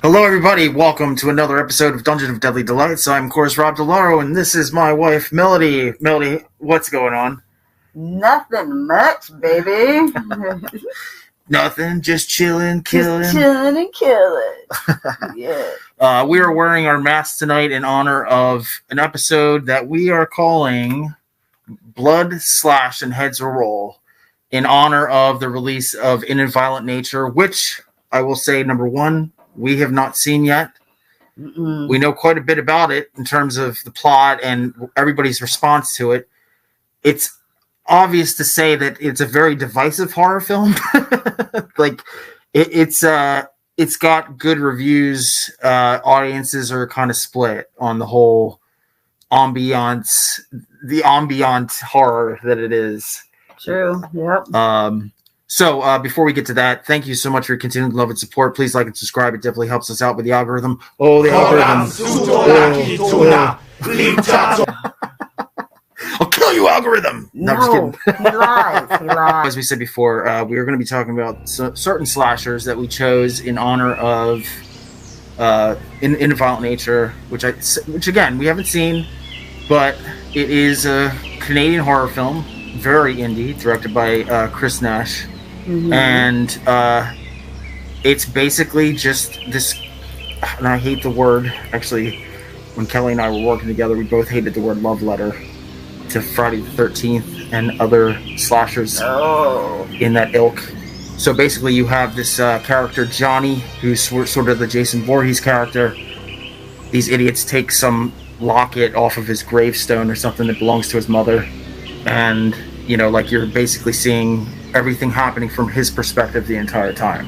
Hello, everybody. Welcome to another episode of Dungeon of Deadly Delights. I'm, of course, Rob DiLauro, and this is my wife, Melody. Melody, what's going on? Nothing much, baby. Nothing, just chilling, killing. Just chilling and killing. Yeah. We are wearing our masks tonight in honor of an episode that we are calling Blood, Slash, and Heads Will Roll, in honor of the release of In a Violent Nature, which I will say, number one, we have not seen yet. Mm-mm. We know quite a bit about it in terms of the plot and everybody's response to it. It's obvious to say that it's a very divisive horror film. Like it's got good reviews. Audiences are kind of split on the whole ambient horror that it is. True. Yep. So before we get to that, thank you so much for your continued love and support. Please like and subscribe. It definitely helps us out with the algorithm. Oh, the algorithm. I'll kill you, algorithm. No, I'm just kidding. He lies. As we said before, we are going to be talking about certain slashers that we chose in honor of In a Violent Nature, which again, we haven't seen, but it is a Canadian horror film, very indie, directed by Chris Nash. Mm-hmm. And it's basically just this, and I hate the word, actually, when Kelly and I were working together, we both hated the word love letter to Friday the 13th and other slashers in that ilk. So basically you have this character, Johnny, who's sort of the Jason Voorhees character. These idiots take some locket off of his gravestone or something that belongs to his mother. And, you know, like you're basically seeing everything happening from his perspective the entire time.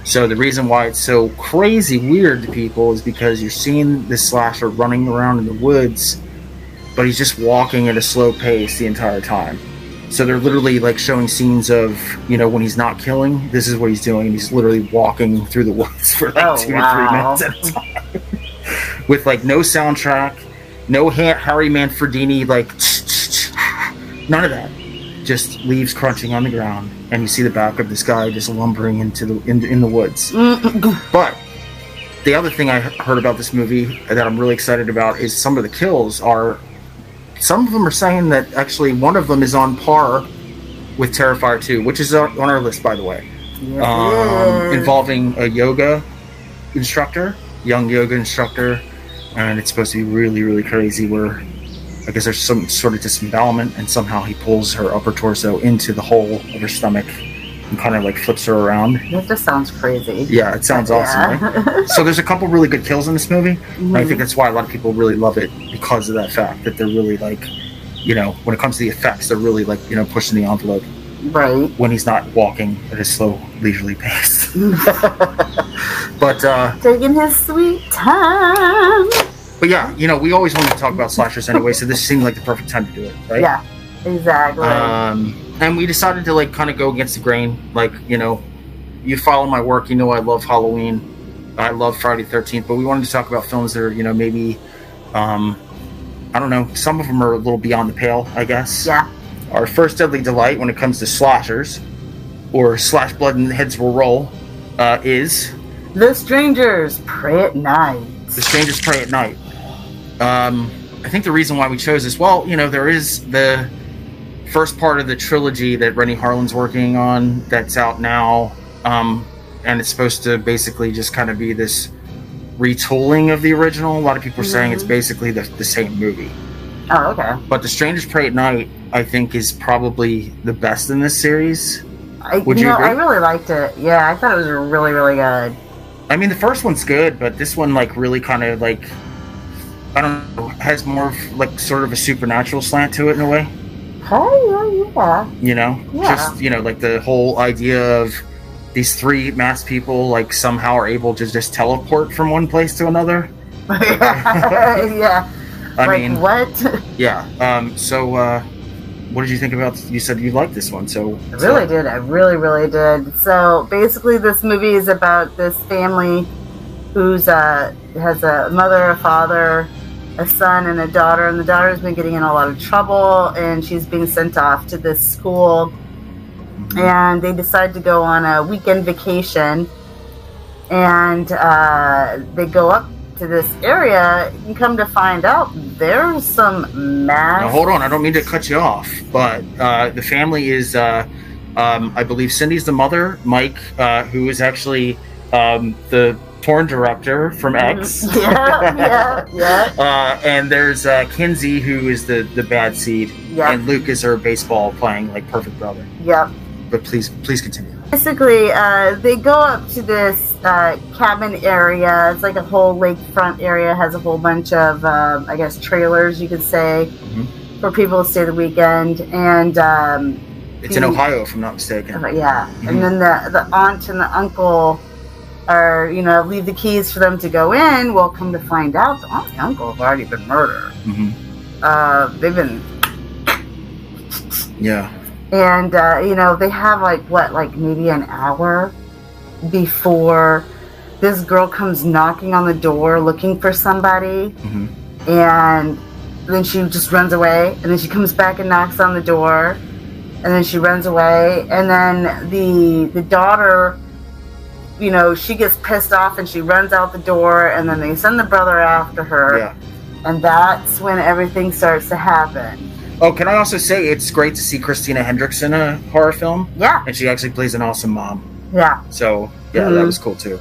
So the reason why it's so crazy weird to people is because you're seeing this slasher running around in the woods, but he's just walking at a slow pace the entire time. So they're literally like showing scenes of, you know, when he's not killing, this is what he's doing. He's literally walking through the woods for like 2 to 3 minutes at a time. With like no soundtrack, no Harry Manfredini, like none of that. Just leaves crunching on the ground, and you see the back of this guy just lumbering into in the woods. But the other thing I heard about this movie that I'm really excited about is some of the kills are. Some of them are saying that actually one of them is on par with Terrifier 2, which is on our list, by the way. Involving a yoga instructor, young yoga instructor, and it's supposed to be really, really crazy where I guess there's some sort of disembowelment, and somehow he pulls her upper torso into the hole of her stomach and kind of like flips her around. That just sounds crazy. Yeah, it sounds awesome, right? So there's a couple really good kills in this movie. Mm-hmm. And I think that's why a lot of people really love it, because of that fact that they're really like, you know, when it comes to the effects, they're really like, you know, pushing the envelope. Right. When he's not walking at a slow, leisurely pace. But taking his sweet time. But yeah, you know, we always want to talk about slashers anyway, so this seemed like the perfect time to do it, right? Yeah, exactly. And we decided to like kind of go against the grain. Like, you know, you follow my work, you know I love Halloween, I love Friday the 13th, but we wanted to talk about films that are, you know, maybe, I don't know, some of them are a little beyond the pale, I guess. Yeah. Our first deadly delight when it comes to slashers, or slash blood and heads will roll, is... The Strangers Pray at Night. The Strangers Pray at Night. I think the reason why we chose this, well, you know, there is the first part of the trilogy that Rennie Harlin's working on that's out now, and it's supposed to basically just kind of be this retooling of the original. A lot of people are saying it's basically the same movie. Oh, okay. But The Strangers Pray at Night, I think, is probably the best in this series. Would you agree? I really liked it. Yeah, I thought it was really, really good. I mean, the first one's good, but this one, like, really kind of, like, I don't know, has more of, like, sort of a supernatural slant to it in a way. Oh, yeah. You know? Yeah. Just, you know, like, the whole idea of these three masked people, like, somehow are able to just teleport from one place to another. Yeah. I mean... what? Yeah. What did you think about... You said you liked this one, so... I really did. I really, really did. So, basically, this movie is about this family who's has a mother, a father, a son, and a daughter. And the daughter's been getting in a lot of trouble, and she's being sent off to this school. And they decide to go on a weekend vacation. and they go up to this area and come to find out there's some mass. Now, hold on, I don't mean to cut you off, but the family is, I believe Cindy's the mother, Mike, who is actually the porn director from X. Yeah. And there's Kinsey, who is the bad seed, and Luke is her baseball playing, like, perfect brother. Yep. But please continue. Basically, they go up to this cabin area. It's like a whole lakefront area. Has a whole bunch of, I guess, trailers, you could say, for people to stay the weekend. And it's in Ohio, if I'm not mistaken. Yeah. And then the aunt and the uncle are, leave the keys for them to go in. Well, come to find out, the aunt and uncle have already been murdered. They've been... Yeah. And, they have, maybe an hour before this girl comes knocking on the door looking for somebody. And then she just runs away. And then she comes back and knocks on the door. And then she runs away. And then the daughter, she gets pissed off and she runs out the door. And then they send the brother after her. Yeah. And that's when everything starts to happen. Oh, can I also say it's great to see Christina Hendricks in a horror film? Yeah. And she actually plays an awesome mom. Yeah. So, yeah, that was cool too.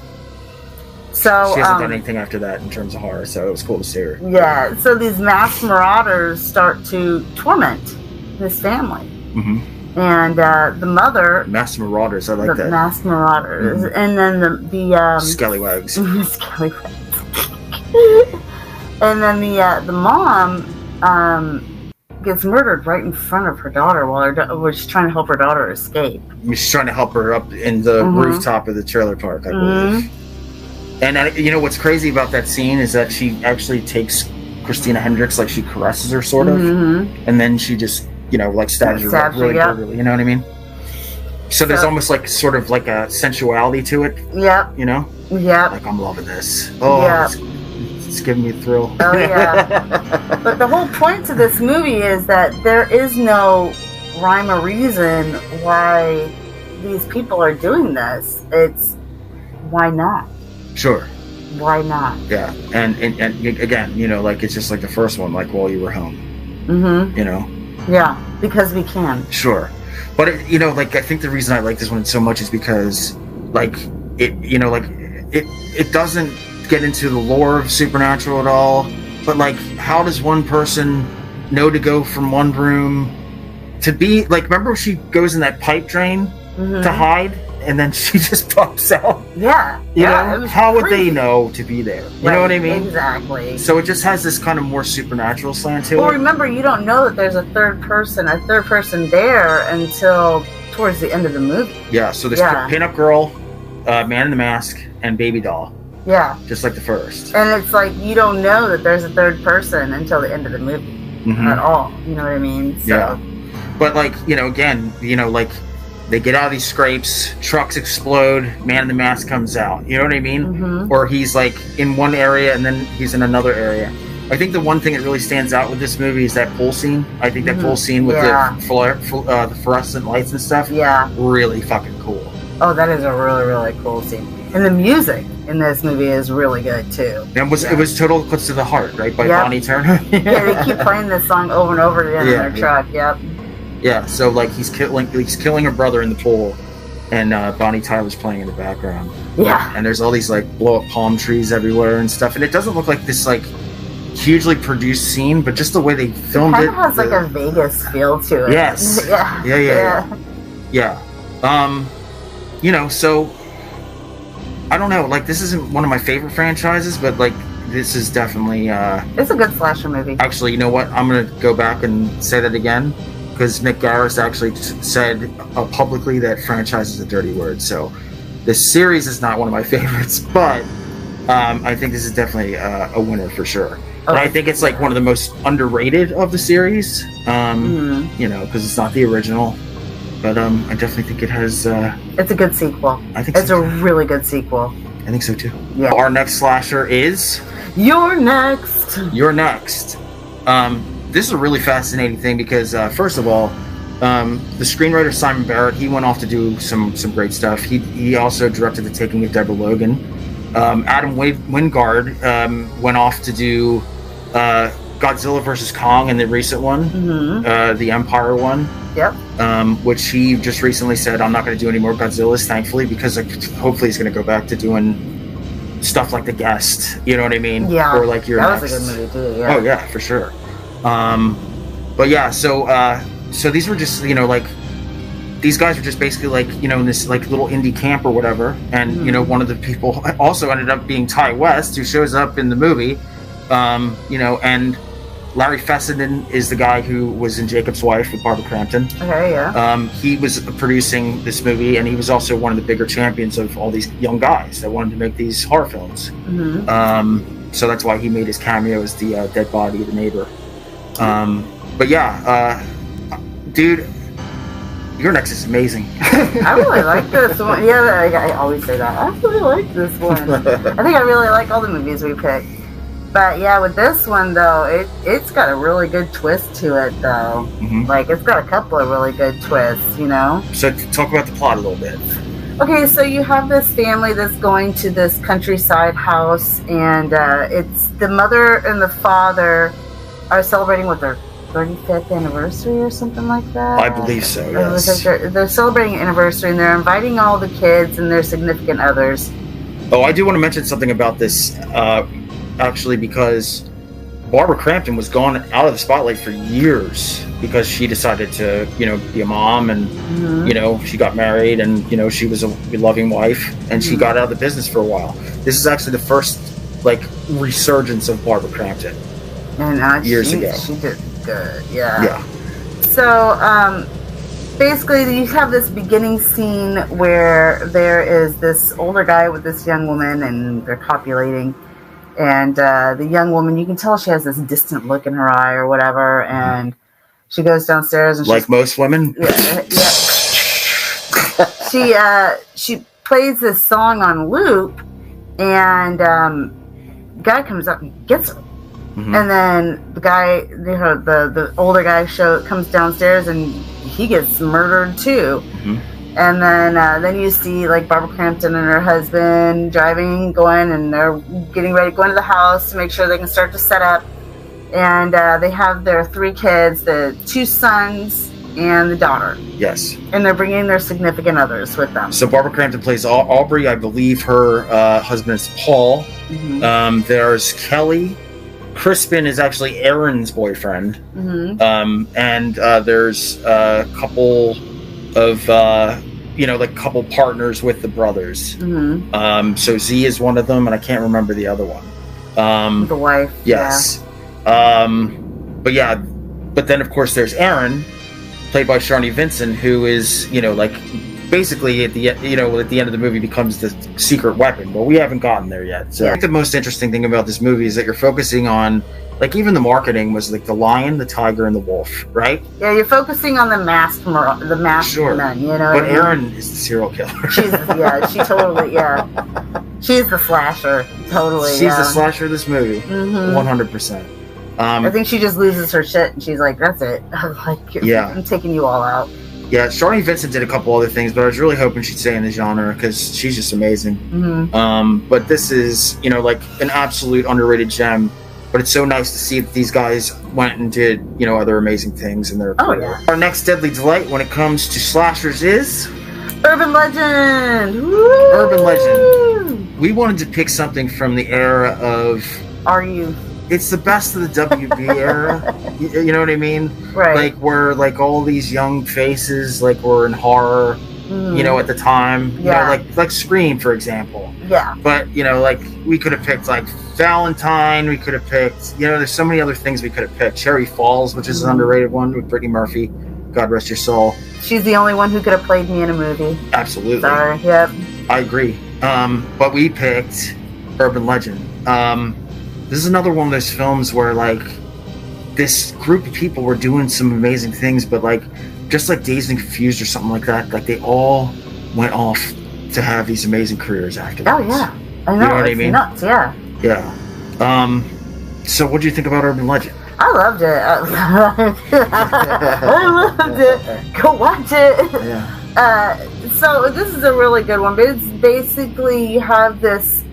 So she hasn't done anything after that in terms of horror, so it was cool to see her. Yeah. So these masked marauders start to torment this family. And the mother... Masked marauders, I like that. The masked marauders. And then the Scallywags. Scallywags. And then the mom... gets murdered right in front of her daughter while she's trying to help her daughter escape. She's trying to help her up in the rooftop of the trailer park, I believe. And what's crazy about that scene is that she actually takes Christina Hendricks, like she caresses her sort of, and then she just stabs her up really brutally. You know what I mean? So there's almost like sort of like a sensuality to it. Yep. Yep. Like, I'm loving this. Oh. Yep. It's giving me a thrill. Oh, yeah. But the whole point to this movie is that there is no rhyme or reason why these people are doing this. It's, why not? Sure. Why not? Yeah. And again, it's just like the first one, like while you were home. Yeah, because we can. Sure. But, I think the reason I like this one so much is because, it doesn't get into the lore of supernatural at all, but how does one person know to go from one room to be remember she goes in that pipe drain to hide and then she just pops out? How would they know to be there? You know what I mean? Exactly. So it just has this kind of more supernatural slant to it. Well, remember, you don't know that there's a third person there until towards the end of the movie. Yeah, so there's Pin-Up Girl, Man in the Mask, and Baby Doll. Yeah. Just like the first. And it's like you don't know that there's a third person until the end of the movie at all. You know what I mean? So. Yeah. But again, they get out of these scrapes, trucks explode, Man in the Mask comes out. You know what I mean? Or he's in one area and then he's in another area. I think the one thing that really stands out with this movie is that pool scene. I think that pool scene with the fluorescent lights and stuff. Yeah. Really fucking cool. Oh, that is a really, really cool scene. And the music in this movie is really good too. And it was Total Eclipse of the Heart, right? By Bonnie Turner. Yeah, they keep playing this song over and over again in their truck. Yep. Yeah, so he's killing her brother in the pool, and Bonnie Tyler's playing in the background. Yeah. And there's all these blow up palm trees everywhere and stuff, and it doesn't look like this hugely produced scene, but just the way they filmed it. It kind of has a Vegas feel to it. Yes. Yeah. So I don't know, this isn't one of my favorite franchises, but this is definitely it's a good slasher movie. Actually, you know what? I'm gonna go back and say that again, because Mick Garris actually said publicly that franchise is a dirty word. So this series is not one of my favorites, but I think this is definitely a winner for sure. And I think it's one of the most underrated of the series, because it's not the original. But I definitely think it has... it's a good sequel. I think it's a really good sequel. I think so too. Yeah. Our next slasher is... You're Next. You're Next. This is a really fascinating thing because, first of all, the screenwriter Simon Barrett, he went off to do some great stuff. He also directed The Taking of Deborah Logan. Adam Wingard went off to do Godzilla vs. Kong in the recent one, the Empire one. Yep. Which he just recently said, I'm not going to do any more Godzillas, thankfully, because hopefully he's going to go back to doing stuff like The Guest. You know what I mean? Yeah. Or like Your Next. That was a good movie too. Yeah. Oh yeah, for sure. But yeah, so these were just, you know, like, these guys were just basically like, you know, in this like little indie camp or whatever, and you know, one of the people also ended up being Ty West, who shows up in the movie. You know, and Larry Fessenden is the guy who was in Jacob's Wife with Barbara Crampton. Okay, yeah. He was producing this movie, and he was also one of the bigger champions of all these young guys that wanted to make these horror films. So that's why he made his cameo as the dead body of the neighbor. But yeah, dude, Your Next is amazing. I really like this one. Yeah, I always say that. I really like this one. I think I really like all the movies we picked. But yeah, with this one though, it's got a really good twist to it though. Like, it's got a couple of really good twists, you know? So talk about the plot a little bit. Okay, so you have this family that's going to this countryside house, and it's the mother and the father are celebrating with their 35th anniversary or something like that. I believe so, yes. They're celebrating an anniversary, and they're inviting all the kids and their significant others. Oh, I do want to mention something about this, actually, because Barbara Crampton was gone out of the spotlight for years because she decided to, you know, be a mom, and you know, she got married, and you know, she was a loving wife, and she got out of the business for a while. This is actually the first like resurgence of Barbara Crampton. And years ago, she did good. Yeah. Yeah. So basically, you have this beginning scene where there is this older guy with this young woman, and they're copulating. And the young woman, you can tell she has this distant look in her eye or whatever, and she goes downstairs and like most women. She plays this song on loop, and guy comes up and gets her. And then the guy, the older guy comes downstairs, and he gets murdered too. And then you see like Barbara Crampton and her husband going, and they're getting ready to go into the house to make sure they can start to set up. And they have their 3 kids, the 2 sons and the daughter. Yes. And they're bringing their significant others with them. So Barbara Crampton plays Aubrey. I believe her husband is Paul. There's Kelly. Crispin is actually Aaron's boyfriend. And there's a couple of like couple partners with the brothers. So Z is one of them, and I can't remember the other one. The wife. Yes. But then of course there's Aaron, played by Sharni Vincent, who is, you know, like basically at the end of the movie becomes the secret weapon, but we haven't gotten there yet. So I think the most interesting thing about this movie is that you're focusing on, like, even the marketing was like the lion, the tiger, and the wolf, right? Yeah, you're focusing on the masked men, you know. But Aaron is the serial killer. She totally, she's the slasher, totally. She's the slasher of this movie, 100%. I think she just loses her shit, and she's like, "That's it. I'm taking you all out." Yeah, Sharni Vincent did a couple other things, but I was really hoping she'd stay in the genre because she's just amazing. But this is, you know, like an absolute underrated gem. But it's so nice to see that these guys went and did, you know, other amazing things in their career. Our next deadly delight when it comes to slashers is Urban Legend. Woo! Urban Legend. We wanted to pick something from the era of. It's the best of the WB era. You know what I mean? Right. Like, where like all these young faces like were in horror, you know, at the time. Yeah. You know, like Scream, for example. Yeah. But, you know, like, we could have picked like Valentine, we could have picked, you know, there's so many other things we could have picked. Cherry Falls, which is an underrated one with Brittany Murphy. God rest your soul. She's the only one who could have played me in a movie. Absolutely. Sorry, yep. I agree. But we picked Urban Legend. This is another one of those films where, like, this group of people were doing some amazing things, but, like, just like Dazed and Confused or something like that, like, they all went off to have these amazing careers afterwards. Oh, yeah. I know. You know what I mean? Nuts, yeah. Yeah. So what do you think about Urban Legend? I loved it. I loved it. Go watch it. Yeah. So this is a really good one. But it's basically, you have this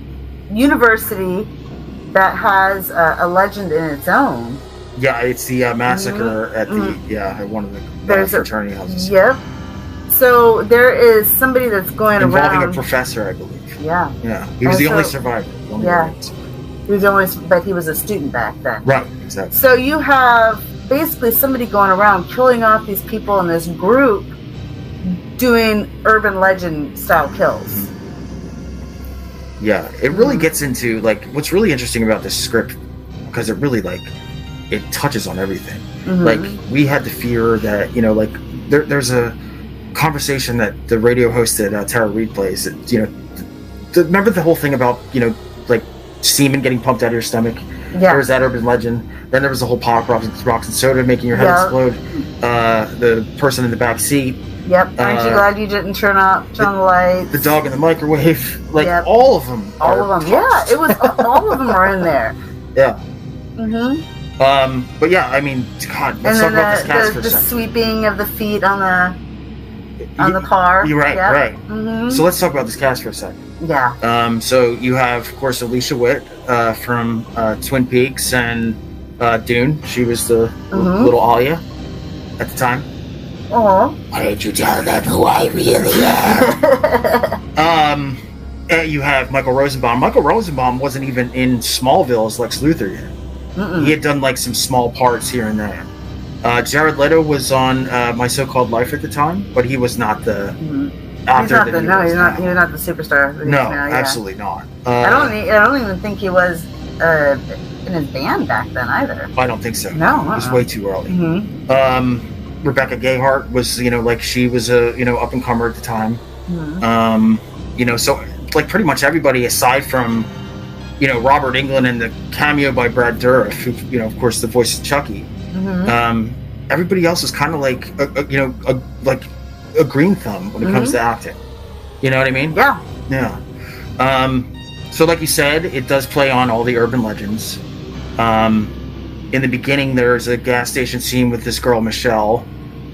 university that has a legend in its own. Yeah, it's the massacre at the at one of the fraternity houses. Yep. So there is somebody that's going involving around. A professor, I believe. Yeah. Yeah. He was the only survivor. He was the only, but he was a student back then. Right. Exactly. So you have basically somebody going around killing off these people in this group, doing urban legend style kills. Yeah, it really gets into like what's really interesting about this script, because it really it touches on everything. Like we had the fear that there's a conversation that the radio host at Tara Reid plays. That, remember the whole thing about semen getting pumped out of your stomach. Yeah. There was that urban legend. Then there was the whole pop rocks and soda making your head explode. The person in the back seat. Yep. Aren't you glad you didn't turn the lights? The dog in the microwave. All of them. All of them. Yeah, it was. All of them are in there. Yeah. But yeah, I mean, God, let's talk about this cast for a second. The sweeping of the feet on the car. You're right. Yep. Right. So let's talk about this cast for a second. Yeah. So you have, of course, Alicia Witt from Twin Peaks and Dune. She was the little Alia at the time. Oh. Why didn't you tell them who I really am? And you have Michael Rosenbaum. Michael Rosenbaum wasn't even in Smallville as Lex Luthor yet. He had done some small parts here and there. Jared Leto was on My So-Called Life at the time, but he was not the actor. He was not the superstar. No, absolutely not. I don't even think he was in his band back then either. I don't think so. No, it was way too early. Rebecca Gayheart was, she was a up and comer at the time. So pretty much everybody aside from Robert Englund and the cameo by Brad Dourif, who of course the voice of Chucky. Everybody else is kind of a green thumb when it comes to acting. You know what I mean? Yeah. Yeah. So like you said, it does play on all the urban legends. In the beginning, there's a gas station scene with this girl, Michelle,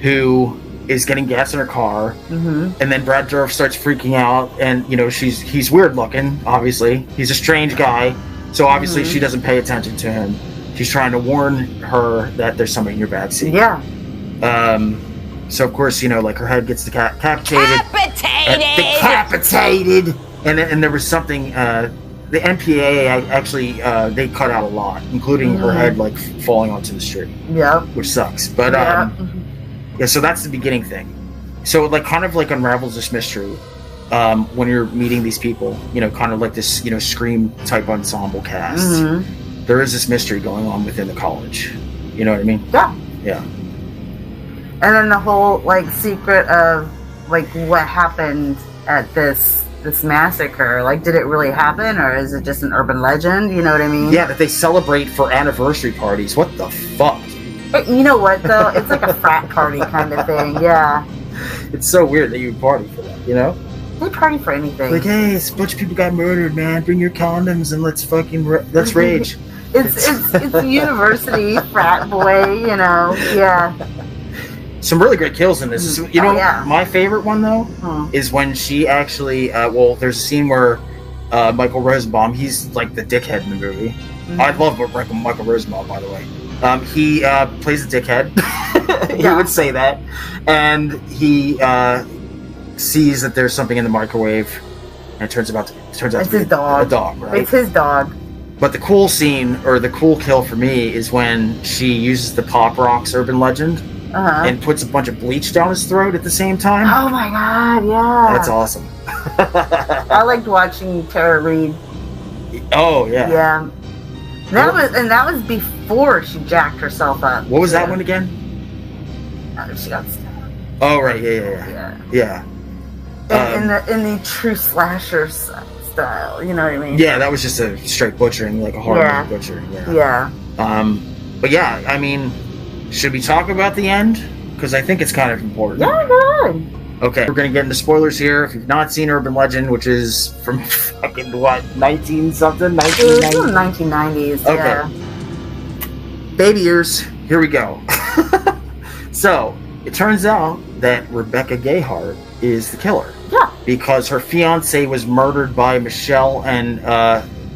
who is getting gas in her car. And then Brad Dourif starts freaking out, and, he's weird looking, obviously. He's a strange guy, so obviously she doesn't pay attention to him. She's trying to warn her that there's somebody in your backseat. Yeah. So, of course, her head gets decapitated. Decapitated! And there was something... the MPAA actually they cut out a lot, including her head falling onto the street. Yeah, which sucks. But so that's the beginning thing. So it kind of unravels this mystery when you're meeting these people. Kind of like this Scream type ensemble cast. There is this mystery going on within the college. You know what I mean? Yeah. Yeah. And then the whole secret of what happened at this massacre, did it really happen, or is it just an urban legend? You know what I mean? Yeah, that they celebrate for anniversary parties. What the fuck? You know what, though? It's like a frat party kind of thing, yeah. It's so weird that you would party for that, They party for anything. Hey, a bunch of people got murdered, man. Bring your condoms and let's let's rage. it's a university frat boy, yeah. Some really great kills in this. My favorite one, though, is when she actually... there's a scene where Michael Rosenbaum, he's the dickhead in the movie. I love Michael Rosenbaum, by the way. He plays the dickhead. He would say that. And he sees that there's something in the microwave, and it turns out to be his dog. A dog, right? It's his dog. But the cool scene, or the cool kill for me, is when she uses the Pop Rocks urban legend and puts a bunch of bleach down his throat at the same time. Oh my god, yeah. That's awesome. I liked watching Tara Reid. Oh, yeah. Yeah. That was before she jacked herself up. What was that one again? She got stabbed. Oh, right, yeah. In the true slasher style, you know what I mean? Yeah, that was just a straight butchering, a horror butchering. Yeah. But yeah, I mean, should we talk about the end? Because I think it's kind of important. Yeah, go ahead. Okay, we're going to get into spoilers here. If you've not seen Urban Legend, which is from fucking, 19-something? 1990s, okay. Yeah. Baby ears, here we go. So, it turns out that Rebecca Gayheart is the killer. Yeah. Because her fiancé was murdered by Michelle and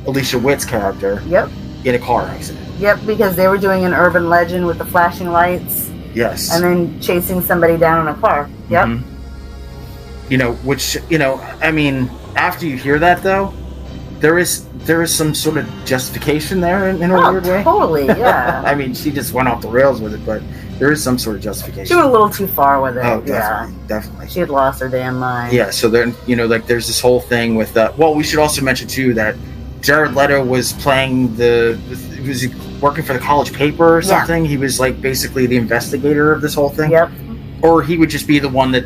Alicia Witt's character. Yep. In a car accident. Yep, because they were doing an urban legend with the flashing lights. Yes. And then chasing somebody down in a car. Yep. Mm-hmm. Which, I mean, after you hear that, though, there is some sort of justification there in a weird way. Totally, yeah. I mean, she just went off the rails with it, but there is some sort of justification. She went a little too far with it. Oh, definitely. She had lost her damn mind. Yeah, so then, there's this whole thing with, we should also mention, too, that Jared Leto was playing was he working for the college paper or something? Yeah. He was, like, basically the investigator of this whole thing? Yep. Or he would just be the one that,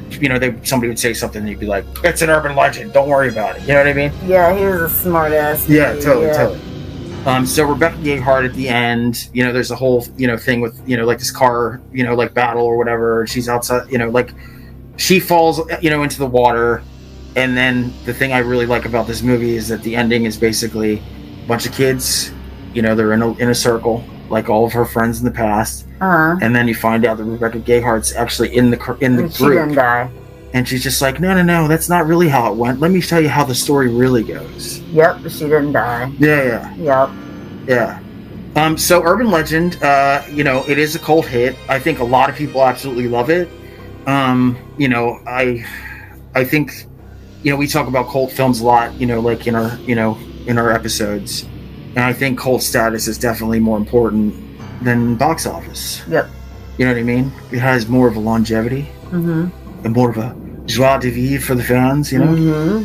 somebody would say something and he'd be like, it's an urban legend, don't worry about it. You know what I mean? Yeah, he was a smart ass. Yeah, totally. So Rebecca Gayheart at the end, there's a whole, thing with, like this car, like battle or whatever. She's outside, like she falls, into the water. And then the thing I really like about this movie is that the ending is basically a bunch of kids, they're in a circle, like all of her friends in the past. Uh-huh. And then you find out that Rebecca Gayheart's actually in the group. She didn't die. And she's just like, no, that's not really how it went. Let me tell you how the story really goes. Yep, she didn't die. Yeah. Yep. Yeah. So Urban Legend, it is a cult hit. I think a lot of people absolutely love it. I think, we talk about cult films a lot, like in our episodes. And I think cult status is definitely more important than box office. Yep. You know what I mean? It has more of a longevity. Mm-hmm. And more of a joie de vivre for the fans, Mm-hmm.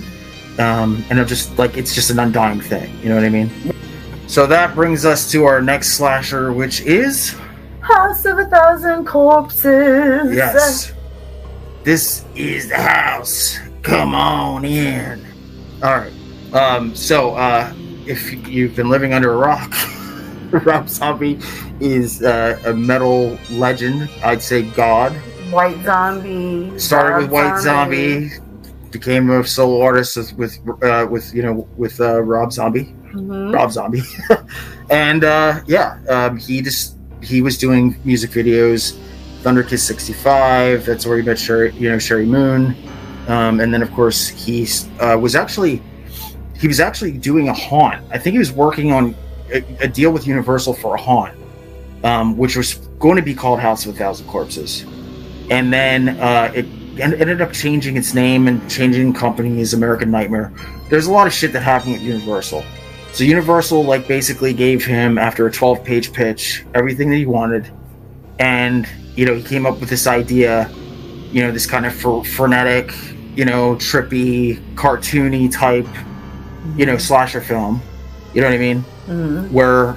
And it's just an undying thing. You know what I mean? So that brings us to our next slasher, which is House of 1,000 Corpses. Yes. This is the house. Come on in. All right. So if you've been living under a rock, Rob Zombie is a metal legend. I'd say god. White Zombie. Started with White Zombie. Became a solo artist with Rob Zombie. Mm-hmm. Rob Zombie. And he was doing music videos. Thunder Kiss 65. That's where he met Sherry Moon. And then of course he was actually doing a haunt. I think he was working on a deal with Universal for a haunt, which was going to be called House of 1,000 Corpses. And then it ended up changing its name and changing companies, American Nightmare. There's a lot of shit that happened with Universal. So Universal basically gave him, after a 12-page pitch, everything that he wanted. And, he came up with this idea, this kind of frenetic, trippy, cartoony type, slasher film. You know what I mean? Mm-hmm. Where,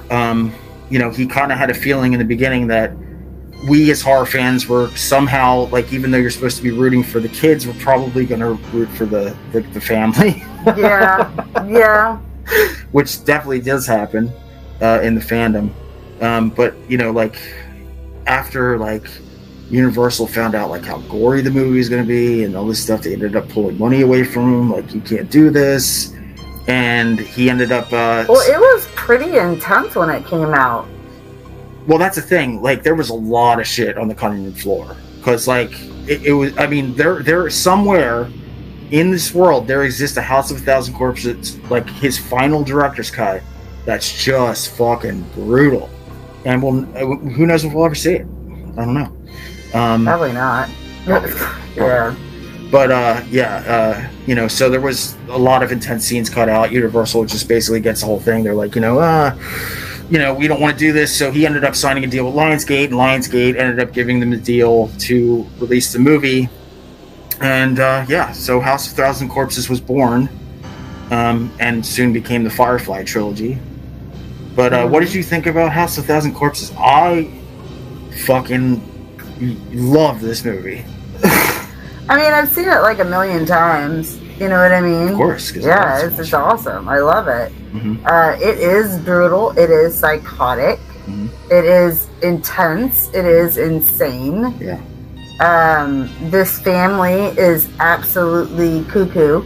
he kind of had a feeling in the beginning that we as horror fans were somehow, even though you're supposed to be rooting for the kids, we're probably going to root for the family. Yeah. Which definitely does happen in the fandom. But, after, Universal found out, how gory the movie is going to be and all this stuff, they ended up pulling money away from him. You can't do this. And he ended up... it was pretty intense when it came out. Well, that's the thing. There was a lot of shit on the cutting room floor. Because, it was... I mean, there somewhere in this world, there exists a House of 1,000 Corpses, his final director's cut, that's just fucking brutal. And who knows if we'll ever see it. I don't know. Probably not. Yeah. But, so there was a lot of intense scenes cut out. Universal just basically gets the whole thing. They're like, we don't want to do this. So he ended up signing a deal with Lionsgate, and Lionsgate ended up giving them the deal to release the movie. And, so House of 1,000 Corpses was born, and soon became the Firefly trilogy. But what did you think about House of 1,000 Corpses? I fucking love this movie. I mean, I've seen it a million times. You know what I mean? Of course. Yeah, it's awesome. I love it. Mm-hmm. It is brutal. It is psychotic. Mm-hmm. It is intense. It is insane. Yeah. This family is absolutely cuckoo.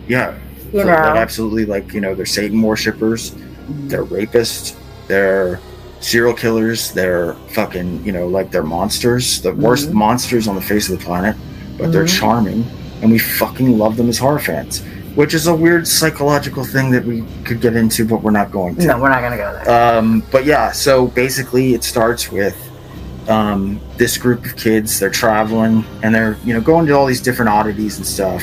Yeah. Absolutely, they're Satan worshippers, they're rapists, they're serial killers, they're fucking, they're monsters, the worst monsters on the face of the planet, but they're charming, and we fucking love them as horror fans. which is a weird psychological thing that we could get into, but we're not going to. No, we're not going to go there. But yeah, so basically it starts with this group of kids. They're traveling and they're going to all these different oddities and stuff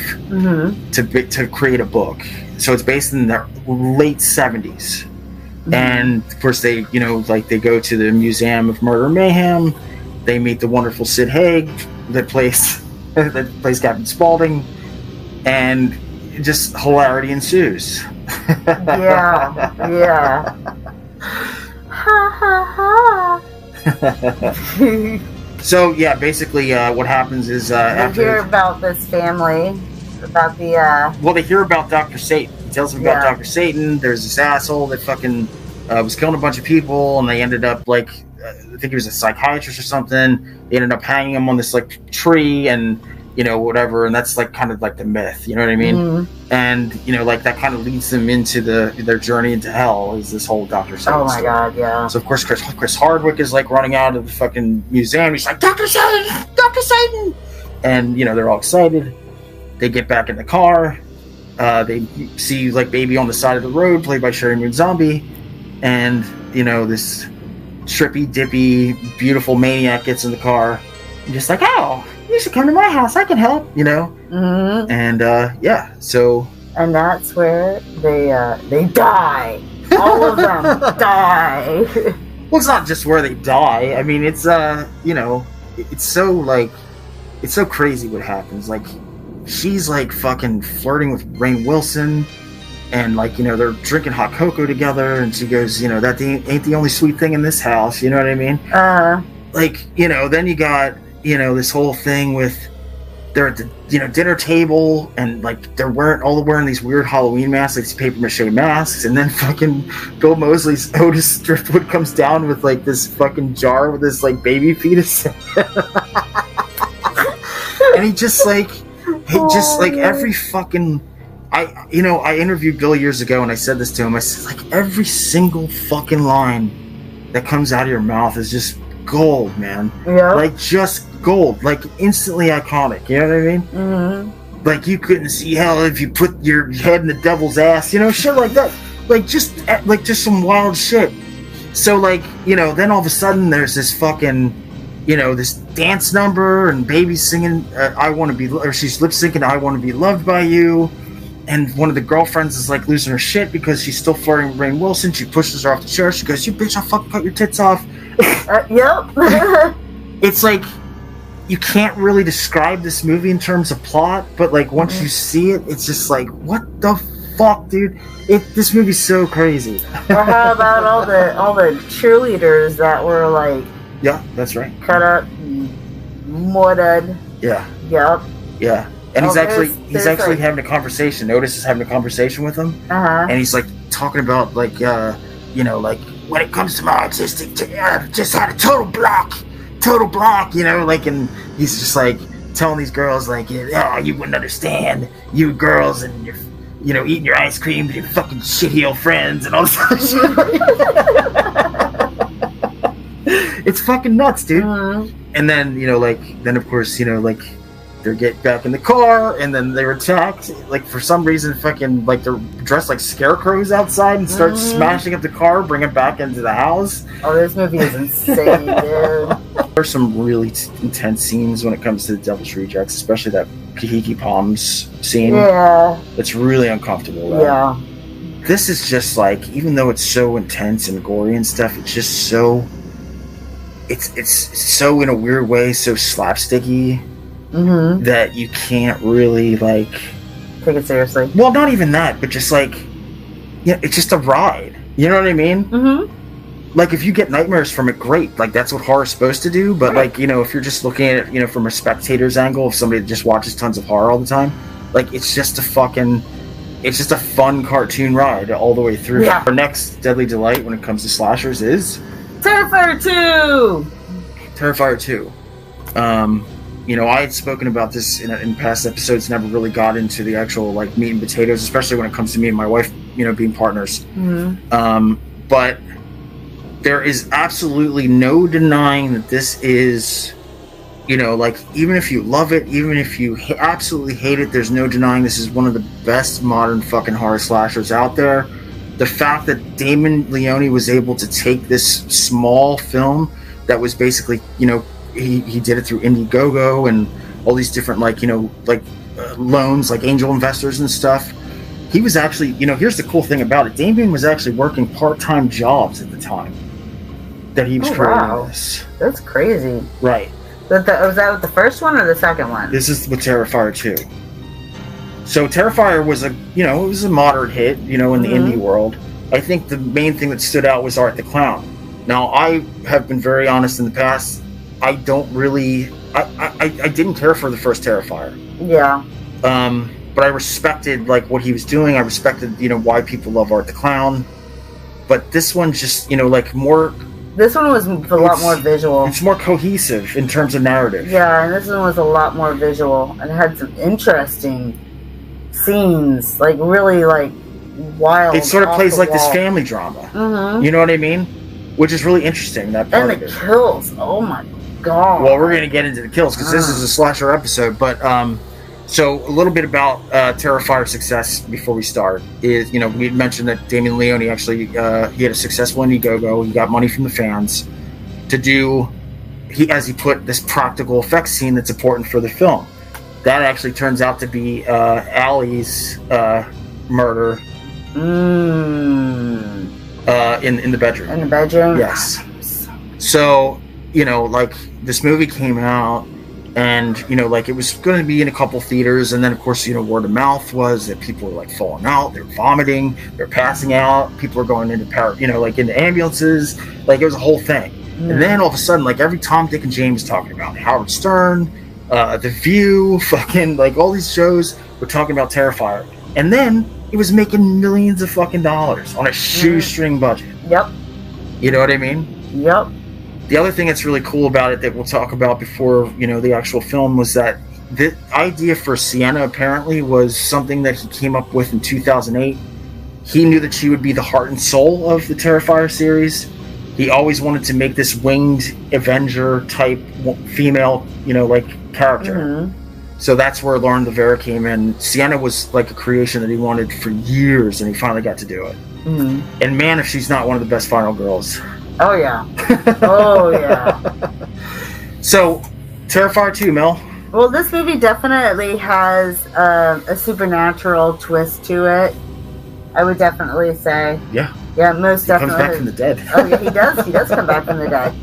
to create a book. So it's based in the late 70s. And of course they they go to the Museum of Murder and Mayhem. They meet the wonderful Sid Haig that plays Captain Spaulding, and just hilarity ensues. Yeah. Ha ha ha. So yeah, basically what happens is after hear about this family, about the well, they hear about Dr. Satan. He tells them about Dr. Satan. There's this asshole that fucking was killing a bunch of people, and they ended up I think he was a psychiatrist or something. They ended up hanging him on this tree, and whatever, and that's kind of the myth, you know what I mean? And that kind of leads them into their journey into hell, is this whole Dr. Satan Oh my story. God, yeah. So of course Chris Hardwick is running out of the fucking museum. He's like, Dr. Satan, Dr. Satan, and they're all excited. They get back in the car. They see Baby on the side of the road, played by Sherry Moon Zombie, and this trippy, dippy, beautiful maniac gets in the car and just oh, you should come to my house, I can help, and so, and that's where they die. All of them die. Well, it's not just where they die. I mean, it's it's so it's so crazy what happens. She's fucking flirting with Rainn Wilson, and they're drinking hot cocoa together, and she goes, that ain't the only sweet thing in this house, you know what I mean? Then you got this whole thing with they're at the dinner table, and they're wearing these weird Halloween masks, these paper mache masks, and then fucking Bill Moseley's Otis Driftwood comes down with this fucking jar with this baby fetus, and he just every fucking I interviewed Bill years ago, and I said this to him. I said every single fucking line that comes out of your mouth is just gold, man. Yeah. Just gold, instantly iconic. You know what I mean? Mm-hmm. You couldn't see hell if you put your head in the devil's ass. Shit like that. Just some wild shit. So then all of a sudden there's this fucking, this dance number, and Baby's singing she's lip syncing I Want to Be Loved by You. And one of the girlfriends is losing her shit because she's still flirting with Rainn Wilson. She pushes her off the chair. She goes, "You bitch, I'll fucking cut your tits off." Yep. It's you can't really describe this movie in terms of plot, but once you see it, it's just what the fuck, dude? This movie's so crazy. Or how about all the cheerleaders that were yeah, that's right, cut up, murdered. Yeah. Yep. Yeah. And he's actually having a conversation. Otis is having a conversation with him, and he's talking about when it comes to my autistic, just had a total block, and he's just telling these girls oh, you wouldn't understand, you girls, and you're eating your ice cream with your fucking shitheel friends and all this other shit. It's fucking nuts, dude. And then then of course they get back in the car, and then they're attacked. For some reason, fucking they're dressed like scarecrows outside and start smashing up the car, bring it back into the house. Oh, this movie is insane, dude. There's some really intense scenes when it comes to the Devil's Rejects, especially that Kahiki Palms scene. Yeah. It's really uncomfortable. Though. Yeah. This is just even though it's so intense and gory and stuff, it's just so. It's so in a weird way so slapsticky. That you can't really take it seriously. Well, not even that, but just it's just a ride. You know what I mean? If you get nightmares from it, great. That's what horror's supposed to do. But if you're just looking at it, from a spectator's angle, if somebody that just watches tons of horror all the time, it's just a fun cartoon ride all the way through. Yeah. Our next deadly delight when it comes to slashers is Terrifier 2. Terrifier 2. I had spoken about this in past episodes, never really got into the actual meat and potatoes, especially when it comes to me and my wife, being partners. But there is absolutely no denying that this is, you know, like, even if you love it, even if you absolutely hate it, there's no denying this is one of the best modern fucking horror slashers out there. The fact that Damon Leone was able to take this small film that was basically, you know, he did it through Indiegogo and all these different, like, you know, like loans, like angel investors and stuff. He was actually, you know, here's the cool thing about it. Damien was actually working part-time jobs at the time that he was creating this. That's crazy. Right. Was that with the first one or the second one? This is with Terrifier 2. So Terrifier was a, you know, it was a moderate hit, you know, in the indie world. I think the main thing that stood out was Art the Clown. Now, I have been very honest in the past. I don't really, I didn't care for the first Terrifier. Yeah. But I respected, like, what he was doing. I respected, you know, why people love Art the Clown. But this one just, you know, like, more... This one was a lot more visual. It's more cohesive in terms of narrative. Yeah, and this one was a lot more visual. And it had some interesting scenes. Like, really, like, wild. It sort of plays like this family drama. Mm-hmm. You know what I mean? Which is really interesting, that part of it. And the kills. Oh, my God. Well, we're going to get into the kills, because this is a slasher episode. But, so a little bit about Terrifier's success before we start is, you know, we mentioned that Damien Leone actually, he had a successful Indiegogo. He got money from the fans to do, as he put, this practical effects scene that's important for the film. That actually turns out to be Allie's murder in the bedroom. In the bedroom? Yes. So, you know, like, this movie came out, and, you know, like, it was going to be in a couple theaters, and then, of course, you know, word of mouth was that people were, like, falling out, they were vomiting, they were passing out, people were going into into ambulances, like, it was a whole thing. And then all of a sudden, like, every Tom, Dick, and James talking about Howard Stern, The View, fucking, like, all these shows were talking about Terrifier. And then it was making millions of fucking dollars on a shoestring budget. Yep. You know what I mean? Yep. The other thing that's really cool about it that we'll talk about before, you know, the actual film was that the idea for Sienna apparently was something that he came up with in 2008. He knew that she would be the heart and soul of the Terrifier series. He always wanted to make this winged Avenger type female, you know, like, character. Mm-hmm. So that's where Lauren Rivera came in. Sienna was like a creation that he wanted for years, and he finally got to do it. Mm-hmm. And man, if she's not one of the best final girls. Oh, yeah. Oh, yeah. So, Terrifier 2, Mel. Well, this movie definitely has a supernatural twist to it. I would definitely say. Yeah. Yeah, most definitely. He comes back from the dead. Oh, yeah, he does. He does come back from the dead.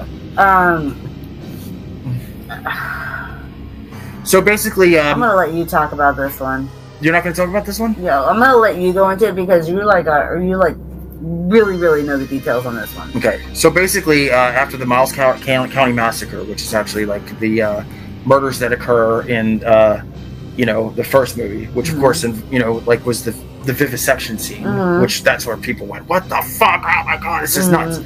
So basically, I'm gonna let you talk about this one. You're not gonna talk about this one? Yeah, I'm gonna let you go into it because you really know the details on this one. Okay, so basically, after the Miles County Massacre, which is actually like the murders that occur in, you know, the first movie, which of course, you know, like was the vivisection scene, which that's where people went, "What the fuck? Oh my god, this is nuts."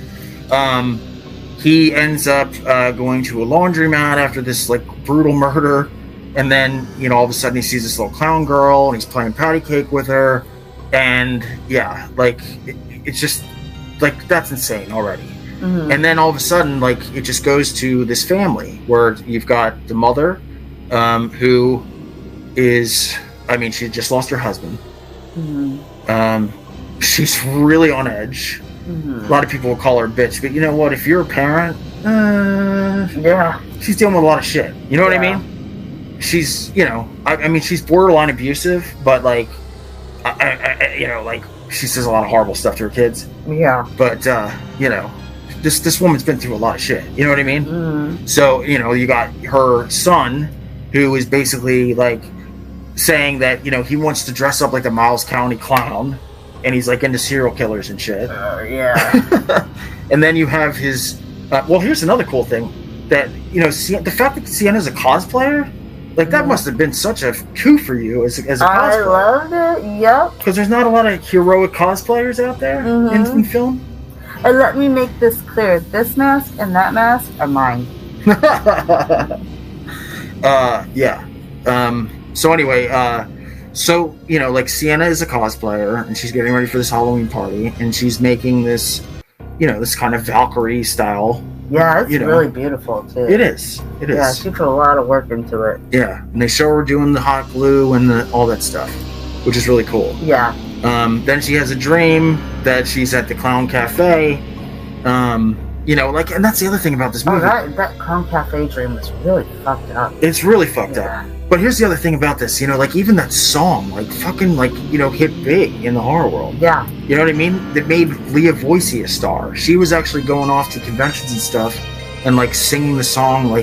He ends up going to a laundromat after this like brutal murder, and then, you know, all of a sudden he sees this little clown girl and he's playing patty cake with her, and yeah, like it's just like, that's insane already. And then all of a sudden, like, it just goes to this family where you've got the mother, who is, I mean, she just lost her husband. She's really on edge. A lot of people will call her a bitch, but you know what? If you're a parent, yeah, she's dealing with a lot of shit. You know what I mean? She's, you know, I mean, she's borderline abusive, but like, I you know, like, she says a lot of horrible stuff to her kids. Yeah. But you know, this woman's been through a lot of shit. You know what I mean? So, you know, you got her son, who is basically like saying that, you know, he wants to dress up like the Miles County clown, and he's like into serial killers and shit. Yeah. And then you have his. Well, here's another cool thing that, you know, the fact that Sienna's a cosplayer, like, that must have been such a coup for you as a cosplayer. I loved it. Yep. Because there's not a lot of heroic cosplayers out there in film. And let me make this clear: this mask and that mask are mine. Yeah. So anyway, so, you know, like, Sienna is a cosplayer, and she's getting ready for this Halloween party, and she's making this, you know, this kind of Valkyrie style Yeah, it's really beautiful too. It is. Yeah, she put a lot of work into it. Yeah, and they show her doing the hot glue and all that stuff, which is really cool. Yeah. Then she has a dream that she's at the clown cafe. And that's the other thing about this movie. Oh, that clown cafe dream was really fucked up. It's really fucked up. But here's the other thing about this, even that song, hit big in the horror world. Yeah. You know what I mean? That made Leah Voicey a star. She was actually going off to conventions and stuff and, singing the song,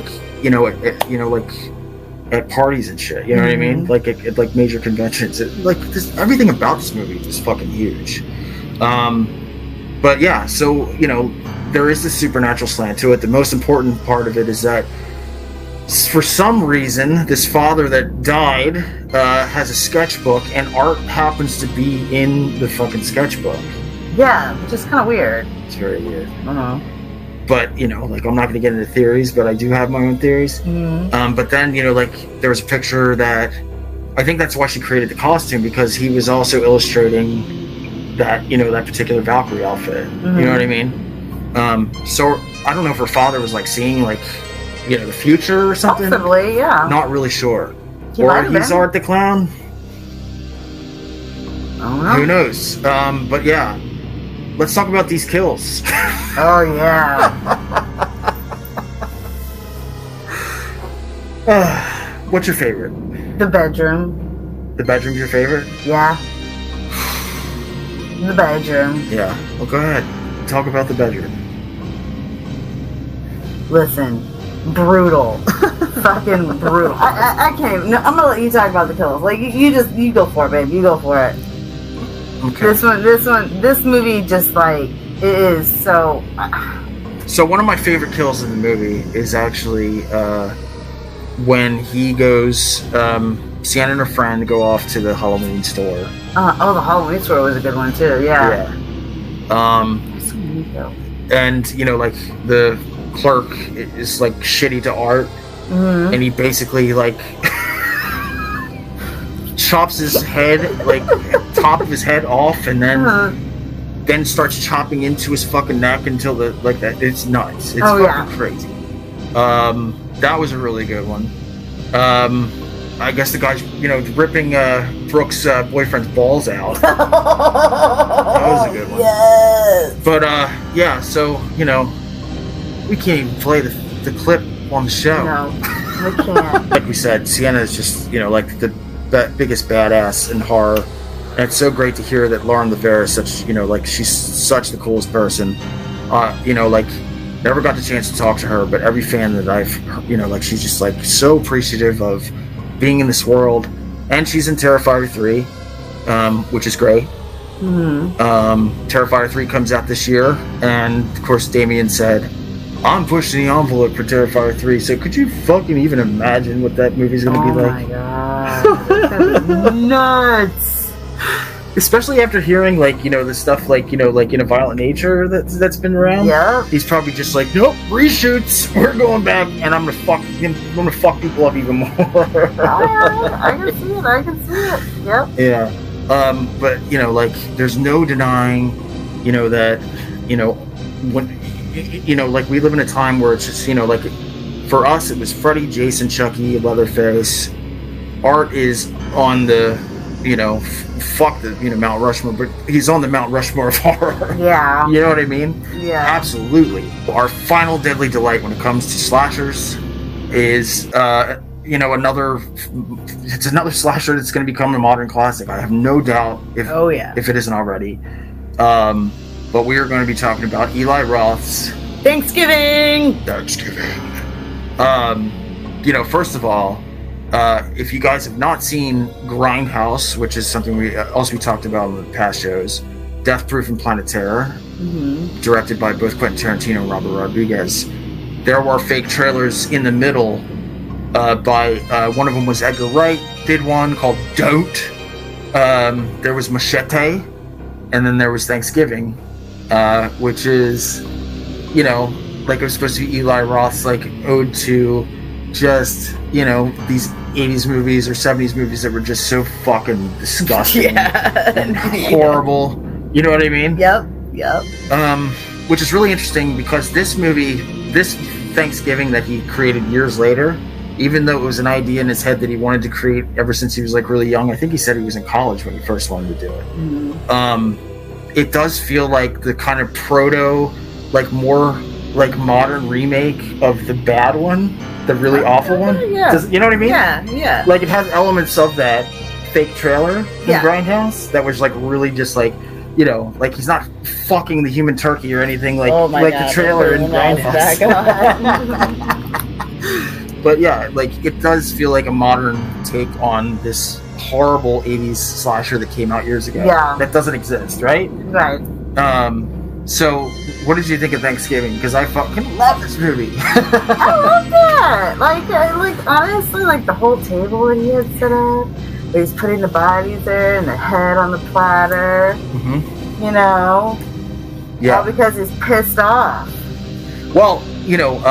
at parties and shit. You know what I mean? At major conventions. Everything about this movie was fucking huge. But yeah, so, there is this supernatural slant to it. The most important part of it is that for some reason, this father that died has a sketchbook, and Art happens to be in the fucking sketchbook. Yeah, which is kind of weird. It's very weird. I don't know. But, I'm not going to get into theories, but I do have my own theories. Mm-hmm. But then, there was a picture that... I think that's why she created the costume, because he was also illustrating that, that particular Valkyrie outfit. Mm-hmm. You know what I mean? So, I don't know if her father was, seeing, the future or something. Possibly, yeah. Not really sure. Or he's Art the Clown. I don't know. Who knows? But yeah, let's talk about these kills. Oh yeah. What's your favorite? The bedroom. The bedroom's your favorite? Yeah. The bedroom. Yeah. Well, go ahead. Talk about the bedroom. Listen. Brutal. Fucking brutal. I can't even. No, I'm gonna let you talk about the kills. You go for it, babe. You go for it. Okay. This movie just it is so. So one of my favorite kills in the movie is actually when he goes. Sienna and her friend go off to the Halloween store. The Halloween store was a good one too. Yeah. There's so many kills. And the clerk is shitty to Art, mm-hmm. and he basically chops his head, top of his head off, and then starts chopping into his fucking neck until that. It's nuts. It's fucking crazy. That was a really good one. I guess the guy's ripping Brooke's boyfriend's balls out. That was a good one. Yes. But yeah, so we can't even play the clip on the show. No, we can't. Like we said, Sienna is just, the biggest badass in horror. And it's so great to hear that Lauren Lavera is such, she's such the coolest person. Never got the chance to talk to her, but every fan that I've, she's just, so appreciative of being in this world. And she's in Terrifier 3, which is great. Mm-hmm. Terrifier 3 comes out this year, and, of course, Damien said, I'm pushing the envelope for Terrifier 3, so could you fucking even imagine what that movie's going to be like? Oh my god. Nuts! Especially after hearing, the stuff, in A Violent Nature that's been around. Yeah. He's probably just nope, reshoots, we're going back, and I'm gonna fuck people up even more. I can see it, yep. Yeah. But, there's no denying, that, when... we live in a time where it's just, for us, it was Freddy, Jason, Chucky, Leatherface. Art is on the, fuck the, Mount Rushmore, but he's on the Mount Rushmore of horror. Yeah. You know what I mean? Yeah. Absolutely. Our final deadly delight when it comes to slashers is, another slasher that's going to become a modern classic. I have no doubt if it isn't already. But we are going to be talking about Eli Roth's Thanksgiving. First of all, if you guys have not seen Grindhouse, which is something we talked about in the past shows, Death Proof and Planet Terror, mm-hmm. directed by both Quentin Tarantino and Robert Rodriguez. There were fake trailers in the middle by one of them was Edgar Wright did one called Dote. There was Machete, and then there was Thanksgiving. Which is, it was supposed to be Eli Roth's, ode to just, these 80s movies or 70s movies that were just so fucking disgusting and horrible. You know what I mean? Yep. Which is really interesting because this movie this Thanksgiving that he created years later, even though it was an idea in his head that he wanted to create ever since he was like really young. I think he said he was in college when he first wanted to do it. It does feel like the kind of proto, like more like modern remake of the bad one, the really awful one. Yeah. You know what I mean? Yeah. Like it has elements of that fake trailer in Grindhouse that was like really just like, you know, like he's not fucking the human turkey or anything like the trailer in Grindhouse. But yeah, like it does feel like a modern take on this horrible 80s slasher that came out years ago. Yeah. That doesn't exist, right? Right. So what did you think of Thanksgiving? Because I fucking love this movie. I love that. Like honestly, like the whole table that he had set up. He's putting the bodies there and the head on the platter. Mm-hmm. You know? Yeah. All because he's pissed off. Well, you know,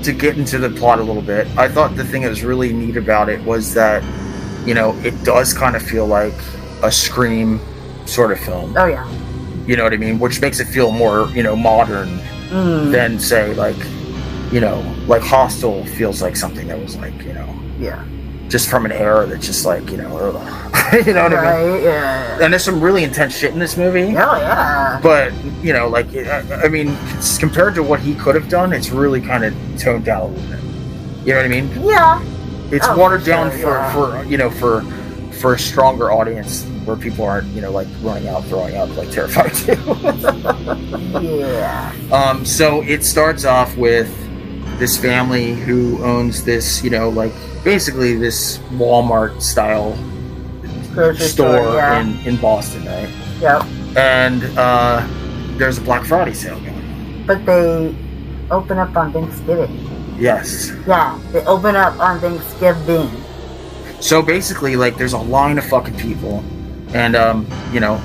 to get into the plot a little bit, I thought the thing that was really neat about it was that, you know, it does kind of feel like a Scream sort of film. Oh, yeah. You know what I mean? Which makes it feel more, you know, modern than, say, like, you know, like Hostel feels like something that was like, you know... Yeah. Just from an era that's just like, you know, you know what I mean? Yeah. And there's some really intense shit in this movie. Oh, yeah. But, you know, like, I mean, compared to what he could have done, it's really kind of toned down a little bit. You know what I mean? Yeah. It's watered down for, you know, for a stronger audience where people aren't, you know, like, running out, throwing up, like Terrifier 2. Yeah. So it starts off with this family who owns this, you know, like, basically this Walmart style store in Boston, right? Yep. And there's a Black Friday sale going on. But they open up on Thanksgiving. Yes. Yeah, they open up on Thanksgiving. So basically, like, there's a line of fucking people, and you know,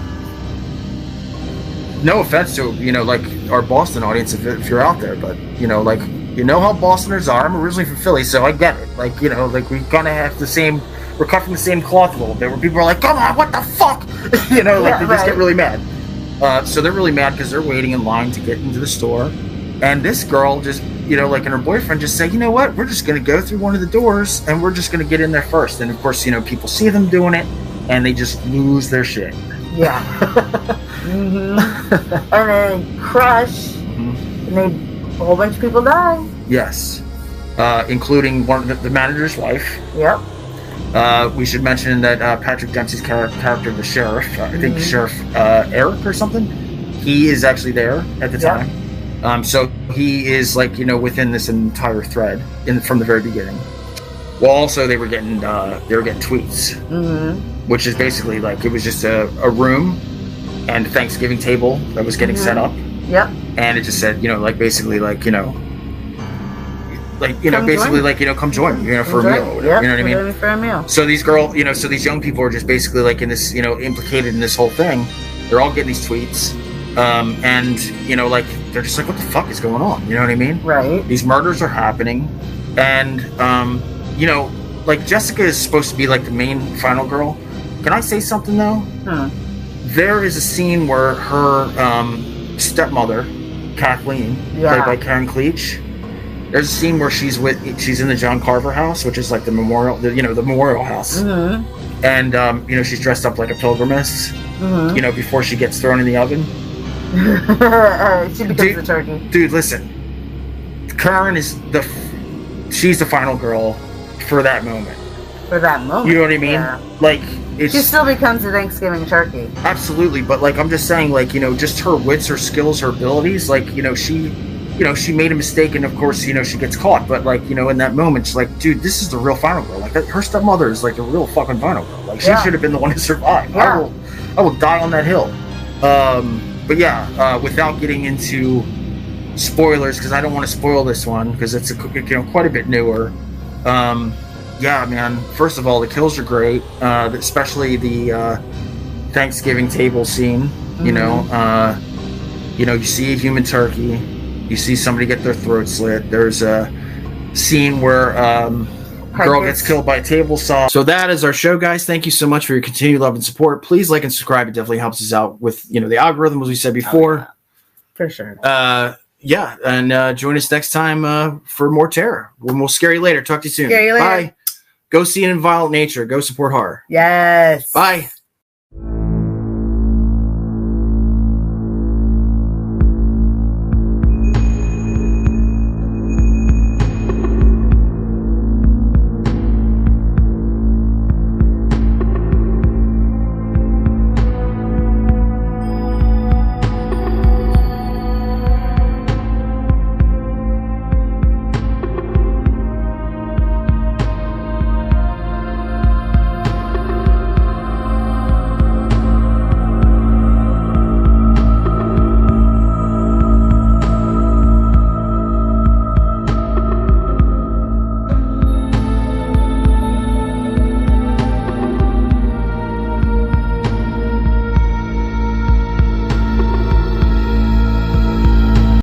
no offense to, you know, like, our Boston audience if you're out there, but, you know, like, you know how Bostoners are. I'm originally from Philly, so I get it. Like, you know, like, we kind of have we're cut from the same cloth a little bit, where people are like, come on, what the fuck? You know, like, they just get really mad. So they're really mad because they're waiting in line to get into the store. And this girl just, you know, like, and her boyfriend just say, you know what, we're just going to go through one of the doors, and we're just going to get in there first. And, of course, you know, people see them doing it, and they just lose their shit. Yeah. And then crush, and a whole bunch of people die. Yes. Including one of the manager's wife. Yep. We should mention that Patrick Dempsey's character, the sheriff, I think Sheriff Eric or something, he is actually there at the time. So he is, like, you know, within this entire thread from the very beginning. Well, also they were getting tweets, which is basically like it was just a room and a Thanksgiving table that was getting set up. Yep. And it just said, you know, like, basically, like, you know, like, you know, basically, like, you know, come join me, you know, for a meal or whatever. Yep, you know what I mean? For a meal. So these young people are just basically, like, in this, you know, implicated in this whole thing. They're all getting these tweets. And, you know, like, they're just like, what the fuck is going on? You know what I mean? Right. These murders are happening. And, you know, like, Jessica is supposed to be, like, the main final girl. Can I say something, though? There is a scene where her stepmother, Kathleen, played by Karen Cleach, there's a scene where she's in the John Carver house, which is like the memorial house. And, you know, she's dressed up like a pilgrimess, you know, before she gets thrown in the oven. She becomes the turkey. Dude, listen. Karen is she's the final girl for that moment. For that moment. You know what I mean? Yeah. Like, she still becomes a Thanksgiving turkey. Absolutely, but, like, I'm just saying, like, you know, just her wits, her skills, her abilities, like, you know, she made a mistake, and of course, you know, she gets caught, but, like, you know, in that moment, she's like, dude, this is the real final girl. Like, her stepmother is, like, a real fucking final girl. Like, she should have been the one to survive. I will die on that hill. But yeah, without getting into spoilers, because I don't want to spoil this one, because it's quite a bit newer. Yeah, man. First of all, the kills are great, especially the Thanksgiving table scene. You know, you see a human turkey, you see somebody get their throat slit. There's a scene where girl gets killed by a table saw. So that is our show, guys. Thank you so much for your continued love and support. Please like and subscribe. It definitely helps us out with, you know, the algorithm, as we said before. For sure. Yeah, and join us next time for more terror. We'll scare you later. Talk to you soon. Scare you later. Bye. Go see an in violent nature. Go support horror. Yes. Bye.